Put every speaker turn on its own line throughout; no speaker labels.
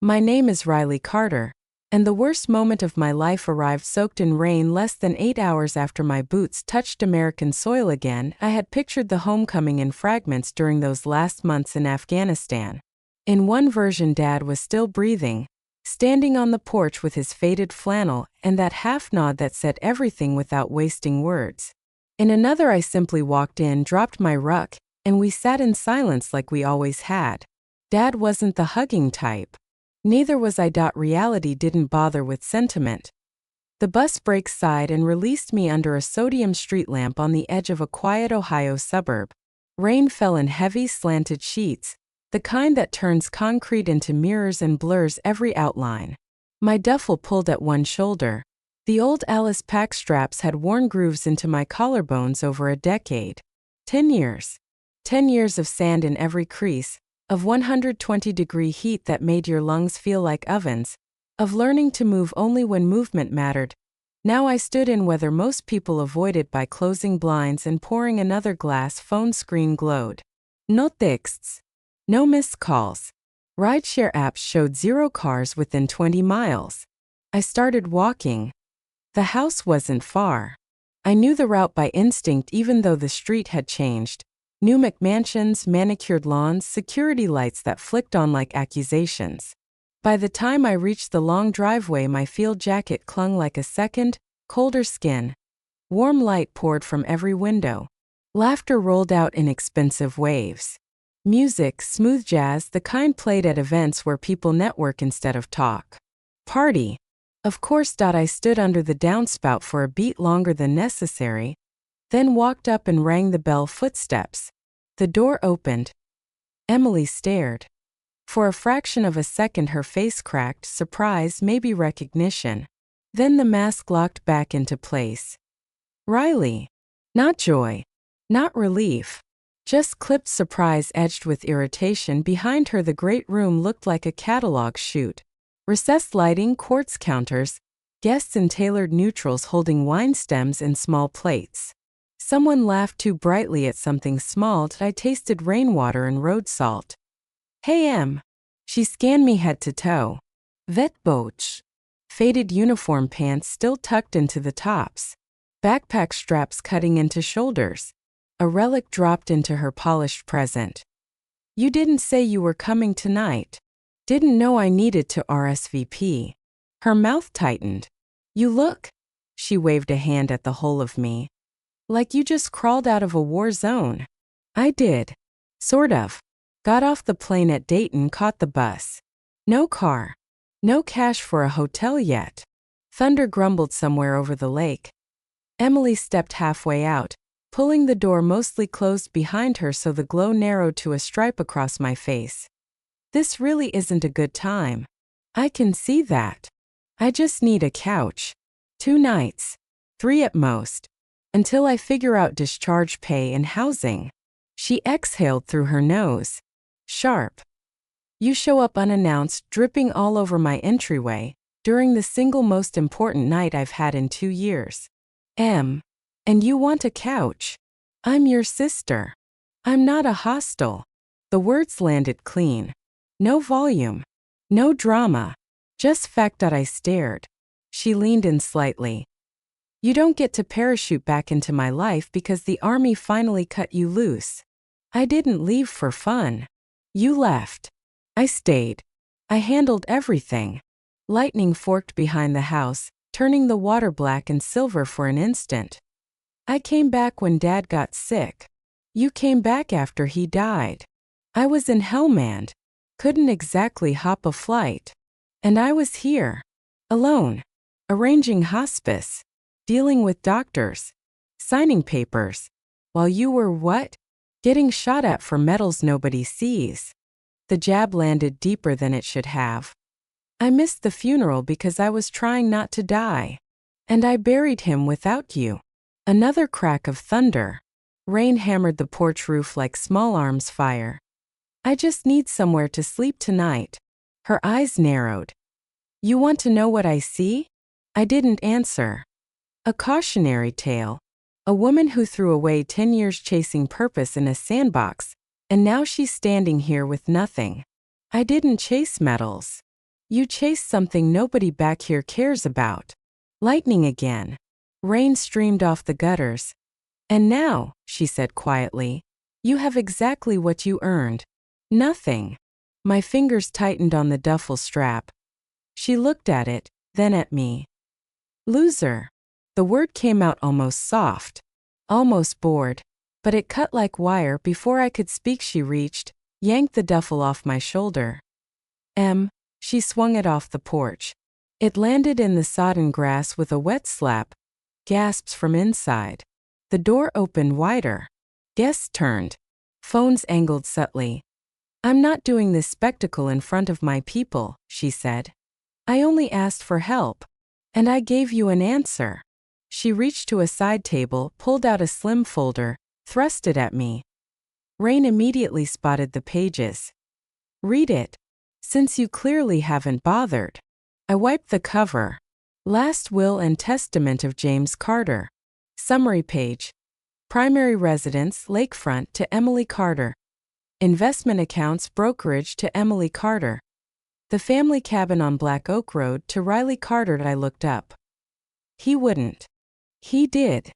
My name is Riley Carter, and the worst moment of my life arrived soaked in rain less than 8 hours after my boots touched American soil again. I had pictured the homecoming in fragments during those last months in Afghanistan. In one version, Dad was still breathing, standing on the porch with his faded flannel and that half nod that said everything without wasting words. In another, I simply walked in, dropped my ruck, and we sat in silence like we always had. Dad wasn't the hugging type. Neither was I. Reality didn't bother with sentiment. The bus brakes sighed and released me under a sodium street lamp on the edge of a quiet Ohio suburb. Rain fell in heavy, slanted sheets, the kind that turns concrete into mirrors and blurs every outline. My duffel pulled at one shoulder. The old Alice pack straps had worn grooves into my collarbones over a decade. 10 years. 10 years of sand in every crease, of 120-degree heat that made your lungs feel like ovens, of learning to move only when movement mattered. Now I stood in weather most people avoided by closing blinds and pouring another glass. Phone screen glowed. No texts. No missed calls. Rideshare apps showed 0 cars within 20 miles. I started walking. The house wasn't far. I knew the route by instinct even though the street had changed. New McMansions, manicured lawns, security lights that flicked on like accusations. By the time I reached the long driveway, my field jacket clung like a second, colder skin. Warm light poured from every window. Laughter rolled out in expensive waves. Music, smooth jazz, the kind played at events where people network instead of talk. Party. Of course. I stood under the downspout for a beat longer than necessary, then walked up and rang the bell. Footsteps. The door opened. Emily stared. For a fraction of a second her face cracked, surprise, maybe recognition. Then the mask locked back into place. Riley. Not joy. Not relief. Just clipped surprise edged with irritation. Behind her the great room looked like a catalog shoot. Recessed lighting, quartz counters, guests in tailored neutrals holding wine stems in small plates. Someone laughed too brightly at something small. I tasted rainwater and road salt. Hey Em. She scanned me head to toe. Vet boch. Faded uniform pants still tucked into the tops. Backpack straps cutting into shoulders. A relic dropped into her polished present. You didn't say you were coming tonight. Didn't know I needed to RSVP. Her mouth tightened. You look. She waved a hand at the whole of me. Like you just crawled out of a war zone. I did. Sort of. Got off the plane at Dayton, caught the bus. No car. No cash for a hotel yet. Thunder grumbled somewhere over the lake. Emily stepped halfway out, pulling the door mostly closed behind her so the glow narrowed to a stripe across my face. This really isn't a good time. I can see that. I just need a couch. 2 nights. 3 at most. Until I figure out discharge pay and housing. She exhaled through her nose. Sharp. You show up unannounced, dripping all over my entryway, during the single most important night I've had in 2 years. And you want a couch? I'm your sister. I'm not a hostel. The words landed clean. No volume. No drama. Just fact. I stared. She leaned in slightly. You don't get to parachute back into my life because the army finally cut you loose. I didn't leave for fun. You left. I stayed. I handled everything. Lightning forked behind the house, turning the water black and silver for an instant. I came back when Dad got sick. You came back after he died. I was in Hellmand. Couldn't exactly hop a flight. And I was here. Alone. Arranging hospice. Dealing with doctors. Signing papers. While you were what? Getting shot at for medals nobody sees. The jab landed deeper than it should have. I missed the funeral because I was trying not to die. And I buried him without you. Another crack of thunder. Rain hammered the porch roof like small arms fire. I just need somewhere to sleep tonight. Her eyes narrowed. You want to know what I see? I didn't answer. A cautionary tale. A woman who threw away 10 years chasing purpose in a sandbox, and now she's standing here with nothing. I didn't chase medals. You chase something nobody back here cares about. Lightning again. Rain streamed off the gutters. And now, she said quietly, you have exactly what you earned. Nothing. My fingers tightened on the duffel strap. She looked at it, then at me. Loser. The word came out almost soft, almost bored, but it cut like wire. Before I could speak, she reached, yanked the duffel off my shoulder. She swung it off the porch. It landed in the sodden grass with a wet slap. Gasps from inside. The door opened wider. Guests turned. Phones angled subtly. I'm not doing this spectacle in front of my people, she said. I only asked for help. And I gave you an answer. She reached to a side table, pulled out a slim folder, thrust it at me. Rain immediately spotted the pages. Read it. Since you clearly haven't bothered. I wiped the cover. Last Will and Testament of James Carter. Summary page. Primary residence, Lakefront, to Emily Carter. Investment accounts, brokerage, to Emily Carter. The family cabin on Black Oak Road, to Riley Carter. I looked up. He wouldn't. He did.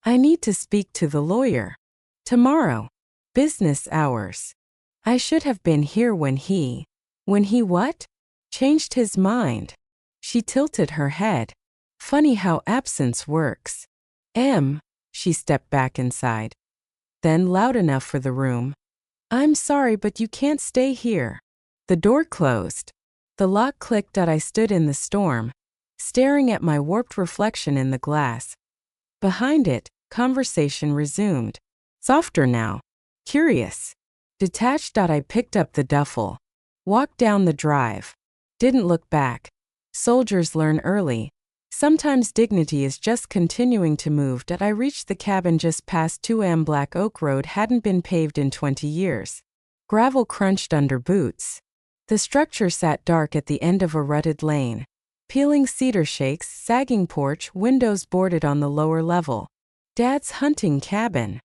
I need to speak to the lawyer. Tomorrow. Business hours. I should have been here when he what? Changed his mind. She tilted her head. Funny how absence works. She stepped back inside. Then loud enough for the room. I'm sorry, but you can't stay here. The door closed. The lock clicked. I stood in the storm, staring at my warped reflection in the glass. Behind it, conversation resumed. Softer now. Curious. Detached. I picked up the duffel. Walked down the drive. Didn't look back. Soldiers learn early. Sometimes dignity is just continuing to move. I reached the cabin just past 2 a.m. Black Oak Road hadn't been paved in 20 years. Gravel crunched under boots. The structure sat dark at the end of a rutted lane. Peeling cedar shakes, sagging porch, windows boarded on the lower level. Dad's hunting cabin.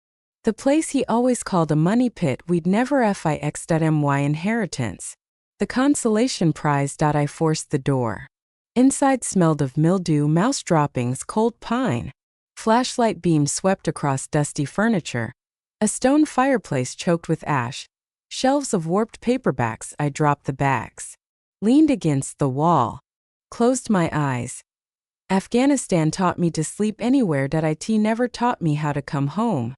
The place he always called a money pit. We'd never fix.my inheritance. The consolation prize. I forced the door. Inside smelled of mildew, mouse droppings, cold pine. Flashlight beams swept across dusty furniture. A stone fireplace choked with ash. Shelves of warped paperbacks. I dropped the bags. Leaned against the wall. Closed my eyes. Afghanistan taught me to sleep anywhere. It never taught me how to come home.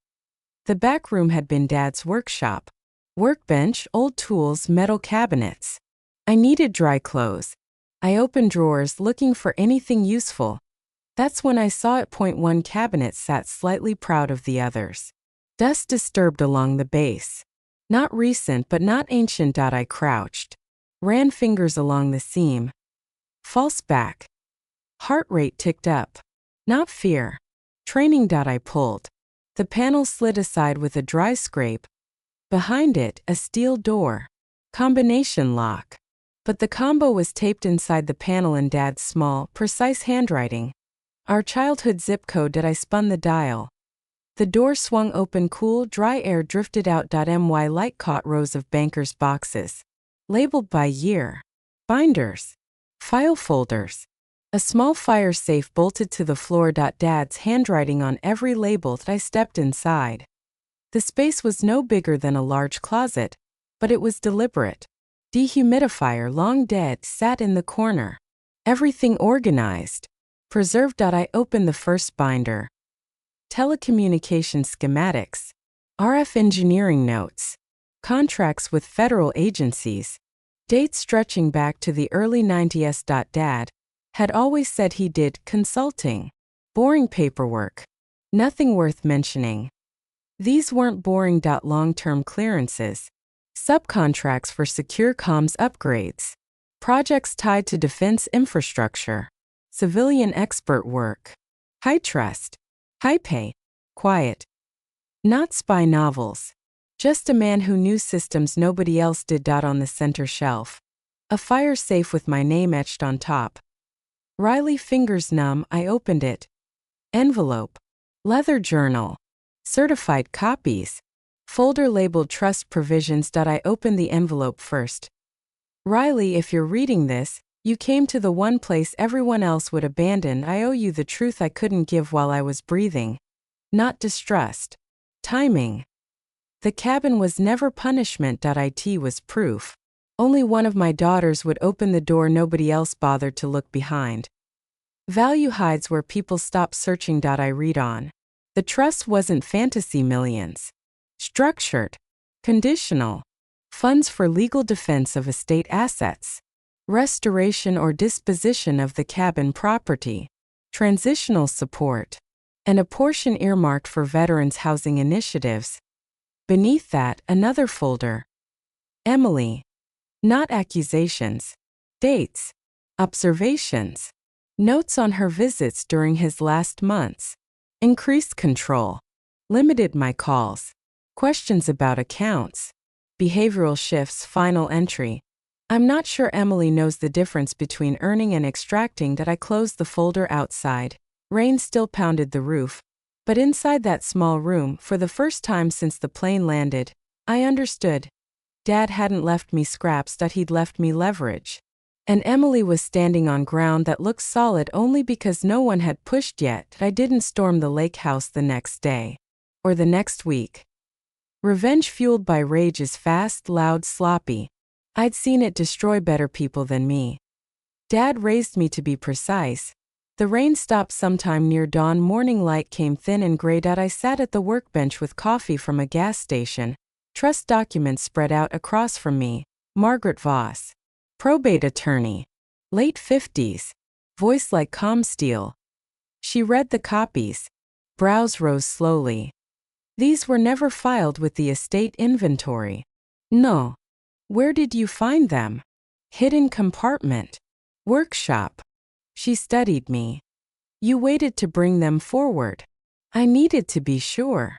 The back room had been Dad's workshop. Workbench, old tools, metal cabinets. I needed dry clothes. I opened drawers looking for anything useful. That's when I saw it. One cabinet sat slightly proud of the others. Dust disturbed along the base. Not recent but not ancient. I crouched. Ran fingers along the seam. False back. Heart rate ticked up. Not fear. Training. I pulled. The panel slid aside with a dry scrape. Behind it, a steel door. Combination lock. But the combo was taped inside the panel in Dad's small, precise handwriting. Our childhood zip code. I spun the dial. The door swung open. Cool, dry air drifted out. My light caught rows of bankers' boxes. Labeled by year. Binders. File folders. A small fire safe bolted to the floor. Dad's handwriting on every label. I stepped inside. The space was no bigger than a large closet, but it was deliberate. Dehumidifier, long dead, sat in the corner. Everything organized. Preserved. I opened the first binder. Telecommunication schematics. RF engineering notes. Contracts with federal agencies. Dates stretching back to the early 90s. Dad had always said he did consulting. Boring paperwork. Nothing worth mentioning. These weren't boring. Long-term clearances. Subcontracts for secure comms upgrades. Projects tied to defense infrastructure. Civilian expert work. High trust. High pay. Quiet. Not spy novels. Just a man who knew systems nobody else did. On the center shelf. A fire safe with my name etched on top. Riley, fingers numb, I opened it. Envelope. Leather journal. Certified copies. Folder labeled trust provisions. I opened the envelope first. Riley, if you're reading this, You came to the one place everyone else would abandon. I owe you the truth I couldn't give while I was breathing. Not distrust. Timing. The cabin was never punishment. It was proof. Only one of my daughters would open the door, nobody else bothered to look behind. Value hides where people stop searching. I read on. The trust wasn't fantasy millions. Structured. Conditional. Funds for legal defense of estate assets. Restoration or disposition of the cabin property. Transitional support. And a portion earmarked for veterans' housing initiatives. Beneath that, another folder. Emily. Not accusations. Dates. Observations. Notes on her visits during his last months. Increased control. Limited my calls. Questions about accounts. Behavioral shifts. Final entry. I'm not sure Emily knows the difference between earning and extracting. I closed the folder. Outside. Rain still pounded the roof. But inside that small room, for the first time since the plane landed, I understood. Dad hadn't left me scraps. He'd left me leverage. And Emily was standing on ground that looked solid only because no one had pushed yet. I didn't storm the lake house the next day. Or the next week. Revenge fueled by rage is fast, loud, sloppy. I'd seen it destroy better people than me. Dad raised me to be precise. The rain stopped sometime near dawn. Morning light came thin and gray. I sat at the workbench with coffee from a gas station. Trust documents spread out across from me. Margaret Voss. Probate attorney. Late 50s. Voice like calm steel. She read the copies. Brows rose slowly. These were never filed with the estate inventory. No. Where did you find them? Hidden compartment. Workshop. She studied me. You waited to bring them forward. I needed to be sure.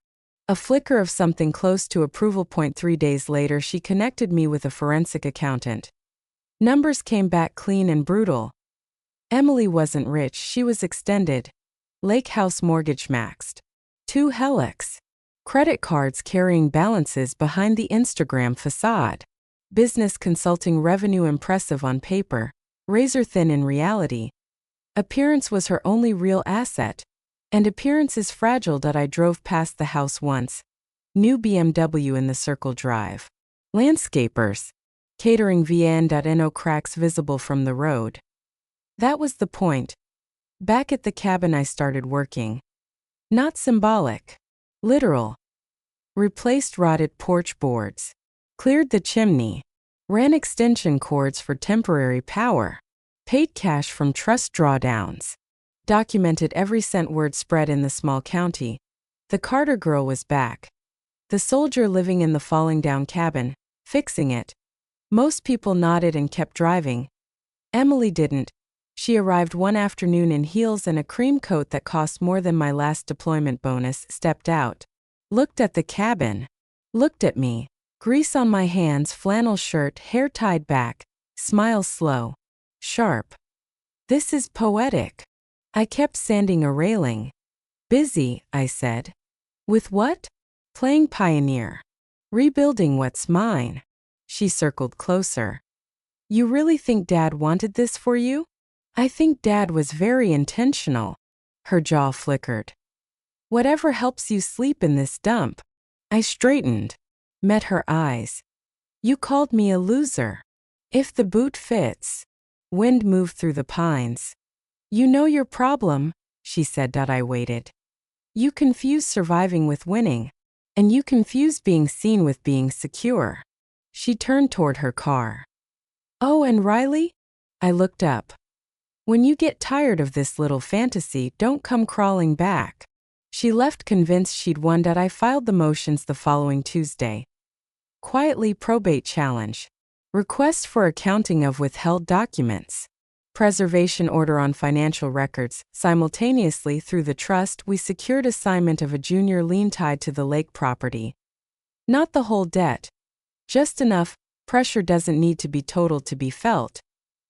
A flicker of something close to approval. 3 days later, she connected me with a forensic accountant. Numbers came back clean and brutal. Emily wasn't rich, she was extended. Lake House mortgage maxed. 2 Helix. Credit cards carrying balances behind the Instagram facade. Business consulting revenue impressive on paper, razor thin in reality. Appearance was her only real asset. And appearance is fragile. I drove past the house once. New BMW in the circle drive. Landscapers. Catering VN.no cracks visible from the road. That was the point. Back at the cabin I started working. Not symbolic. Literal. Replaced rotted porch boards. Cleared the chimney. Ran extension cords for temporary power. Paid cash from trust drawdowns. Documented every cent. Word spread in the small county. The Carter girl was back. The soldier living in the falling down cabin, fixing it. Most people nodded and kept driving. Emily didn't. She arrived one afternoon in heels and a cream coat that cost more than my last deployment bonus, stepped out. Looked at the cabin. Looked at me. Grease on my hands, flannel shirt, hair tied back. Smile slow. Sharp. This is poetic. I kept sanding a railing. Busy, I said. With what? Playing pioneer. Rebuilding what's mine. She circled closer. You really think Dad wanted this for you? I think Dad was very intentional. Her jaw flickered. Whatever helps you sleep in this dump. I straightened. Met her eyes. You called me a loser. If the boot fits. Wind moved through the pines. You know your problem, she said. I waited. You confuse surviving with winning. And you confuse being seen with being secure. She turned toward her car. Oh, and Riley? I looked up. When you get tired of this little fantasy, don't come crawling back. She left convinced she'd won. I filed the motions the following Tuesday. Quietly, probate challenge. Request for accounting of withheld documents. Preservation order on financial records. Simultaneously, through the trust, we secured assignment of a junior lien tied to the lake property. Not the whole debt. Just enough. Pressure doesn't need to be total to be felt.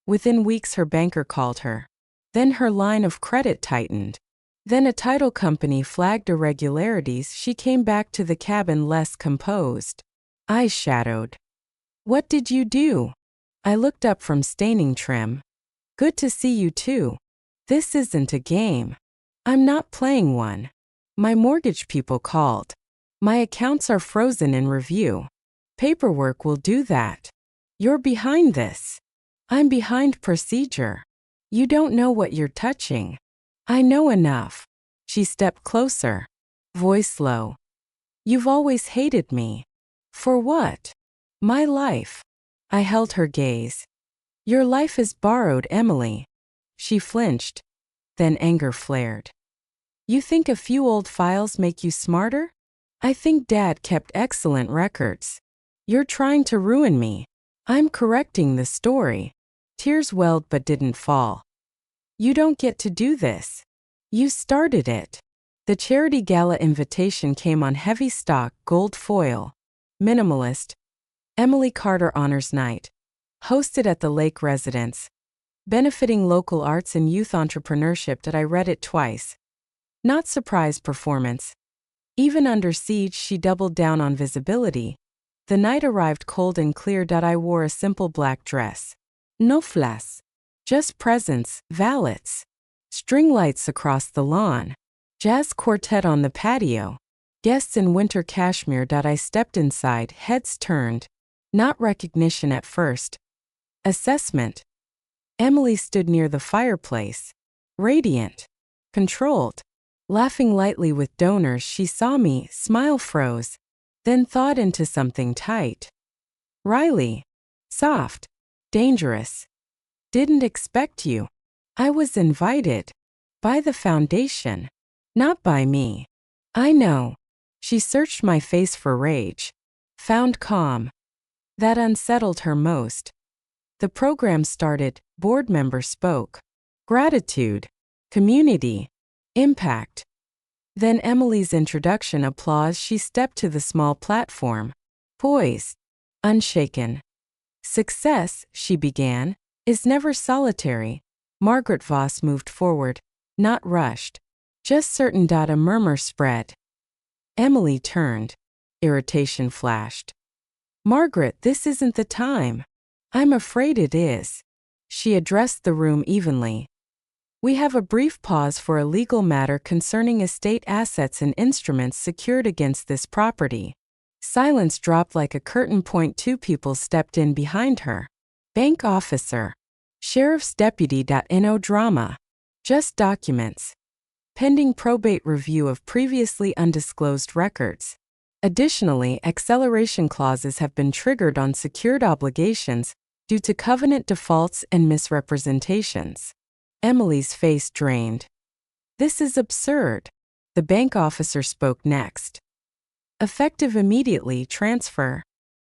Within weeks, her banker called her. Then her line of credit tightened. Then a title company flagged irregularities. She came back to the cabin less composed. Eyes shadowed. What did you do? I looked up from staining trim. Good to see you too. This isn't a game. I'm not playing one. My mortgage people called. My accounts are frozen in review. Paperwork will do that. You're behind this. I'm behind procedure. You don't know what you're touching. I know enough. She stepped closer. Voice low. You've always hated me. For what? My life. I held her gaze. Your life is borrowed, Emily. She flinched. Then anger flared. You think a few old files make you smarter? I think Dad kept excellent records. You're trying to ruin me. I'm correcting the story. Tears welled but didn't fall. You don't get to do this. You started it. The charity gala invitation came on heavy stock gold foil. Minimalist. Emily Carter Honors Night. Hosted at the Lake Residence. Benefiting local arts and youth entrepreneurship. That I read it twice. Not surprise performance. Even under siege she doubled down on visibility. The night arrived cold and clear. I wore a simple black dress. No flas. Just presents, valets. String lights across the lawn. Jazz quartet on the patio. Guests in winter cashmere. I stepped inside, heads turned. Not recognition at first. Assessment. Emily stood near the fireplace. Radiant. Controlled. Laughing lightly with donors. She saw me, smile froze. Then thawed into something tight. Riley. Soft. Dangerous. Didn't expect you. I was invited. By the foundation. Not by me. I know. She searched my face for rage. Found calm. That unsettled her most. The program started, board member spoke. Gratitude. Community. Impact. Then Emily's introduction. Applause. She stepped to the small platform. Poised. Unshaken. Success, she began, is never solitary. Margaret Voss moved forward, not rushed. Just certain. A murmur spread. Emily turned. Irritation flashed. Margaret, this isn't the time. I'm afraid it is. She addressed the room evenly. We have a brief pause for a legal matter concerning estate assets and instruments secured against this property. Silence dropped like a curtain. Two people stepped in behind her. Bank officer. Sheriff's deputy. No drama. Just documents. Pending probate review of previously undisclosed records. Additionally, acceleration clauses have been triggered on secured obligations due to covenant defaults and misrepresentations. Emily's face drained. This is absurd. The bank officer spoke next. Effective immediately. Transfer.